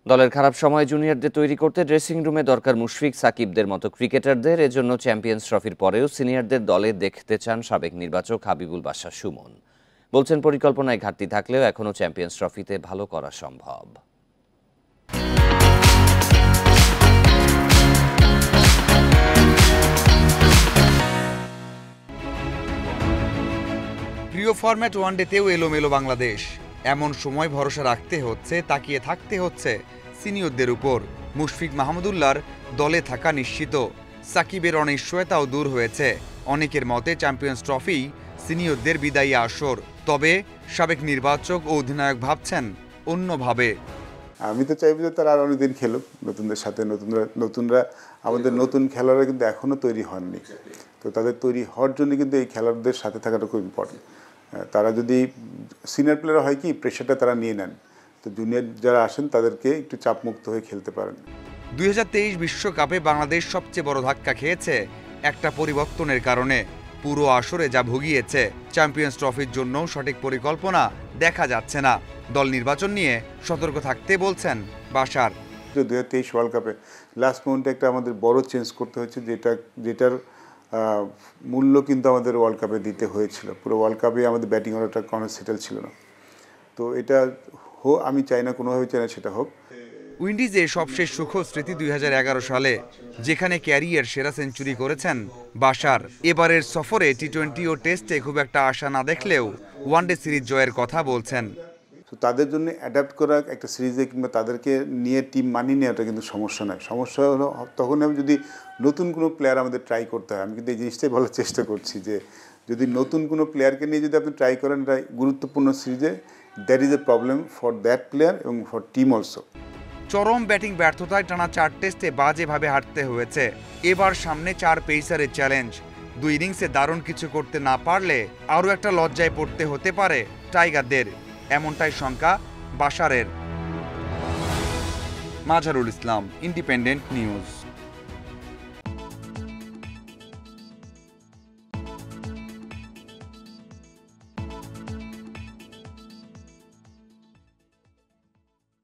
দলের খারাপ সময় জুনিয়রদের তৈরি করতে ড্রেসিং রুমে দরকার মুশফিক সাকিবদের মতো ক্রিকেটারদের। এজন্য চ্যাম্পিয়ন্স ট্রফির পরেও সিনিয়রদের দলে দেখতে চান সাবেক নির্বাচক হাবিবুল বাশার সুমন। বলছেন, পরিকল্পনায় ঘাটতি থাকলেও এখনও চ্যাম্পিয়ন্স ট্রফিতে ভালো করা সম্ভব। প্রিয় ফরম্যাট ওয়ানডেতেও এলোমেলো বাংলাদেশ। এমন সময় ভরসা রাখতে হচ্ছে, তাকিয়ে থাকতে হচ্ছে সিনিয়রদের উপর। মুশফিক মাহমুদুল্লাহর দলে থাকা নিশ্চিত, সাকিবের অনিশ্চয়তাও দূর হয়েছে। অনেকের মতে চ্যাম্পিয়ন্স ট্রফি সিনিয়রদের বিদায়ী আসর। তবে সাবেক নির্বাচক ও অধিনায়ক ভাবছেন অন্যভাবে। আমি তো চাইব যে তারা আর অনেকদিন খেলুক নতুনদের সাথে। নতুনরা আমাদের নতুন খেলোয়াড়রা কিন্তু এখনও তৈরি হননি, তো তাদের তৈরি হওয়ার জন্য কিন্তু এই খেলোয়াড়দের সাথে থাকাটা খুব ইম্পর্টেন্ট। তারা যদি সিনিয়র প্লেয়ার হয় কি প্রেশারটা তারা নিয়ে নেন, তো জুনিয়র যারা আসেন তাদেরকে একটু চাপমুক্ত হয়ে খেলতে পারেন। 2023 বিশ্বকাপে বাংলাদেশ সবচেয়ে বড় ধাক্কা খেয়েছে একটা পরিবর্তনের কারণে। পুরো আসরে যা ভুগিয়েছে, চ্যাম্পিয়ন্স ট্রফির জন্য সঠিক পরিকল্পনা দেখা যাচ্ছে না। দল নির্বাচন নিয়ে সতর্ক থাকতে বলছেন বাশার। 2023 ওয়ার্ল্ড কাপে লাস্ট মোমেন্টে একটা আমাদের বড় চেঞ্জ করতে হয়েছে, যেটার মূল্য কিন্তু আমাদের ওয়ার্ল্ড কাপে দিতে হয়েছিল। পুরো ওয়ার্ল্ড কাপে আমাদের ব্যাটিং অর্ডারটা কোনো সেটেল ছিল না। তো এটা আমি চাই না, কোনোভাবে চাই না সেটা হোক। উইন্ডিজে সবশেষ সুখদ স্মৃতি 2011 সালে, যেখানে ক্যারিয়ার সেরা সেঞ্চুরি করেছেন বাশার। এবারের সফরে টি-20 ও টেস্টে খুব একটা আশা না দেখলেও ওয়ানডে সিরিজ জয়ের কথা বলছেন। তো তাদের জন্য অ্যাডাপ্ট করা একটা সিরিজে কিংবা তাদেরকে নিয়ে টিম মানিয়ে নেওয়াটা কিন্তু সমস্যা নয়। সমস্যা হলো তখন আমি যদি নতুন কোনো প্লেয়ার আমাদের ট্রাই করতে হয়। আমি কিন্তু এই জিনিসটাই বলার চেষ্টা করছি যে যদি নতুন কোনো প্লেয়ারকে নিয়ে যদি আপনি ট্রাই করেন এটা গুরুত্বপূর্ণ সিরিজে, that is a problem for that player এবং ফর টিম অলসো। চরম ব্যাটিং ব্যর্থতায় টানা 4 টেস্টে বাজেভাবে হারতে হয়েছে। এবার সামনে 4 পেসারের চ্যালেঞ্জ। 2 ইনিংসে দারুণ কিছু করতে না পারলে আরও একটা লজ্জায় পড়তে হতে পারে টাইগারদের, এমনটাই শঙ্কা বাশারের। মাঝারুল ইসলাম, ইন্ডিপেন্ডেন্ট নিউজ।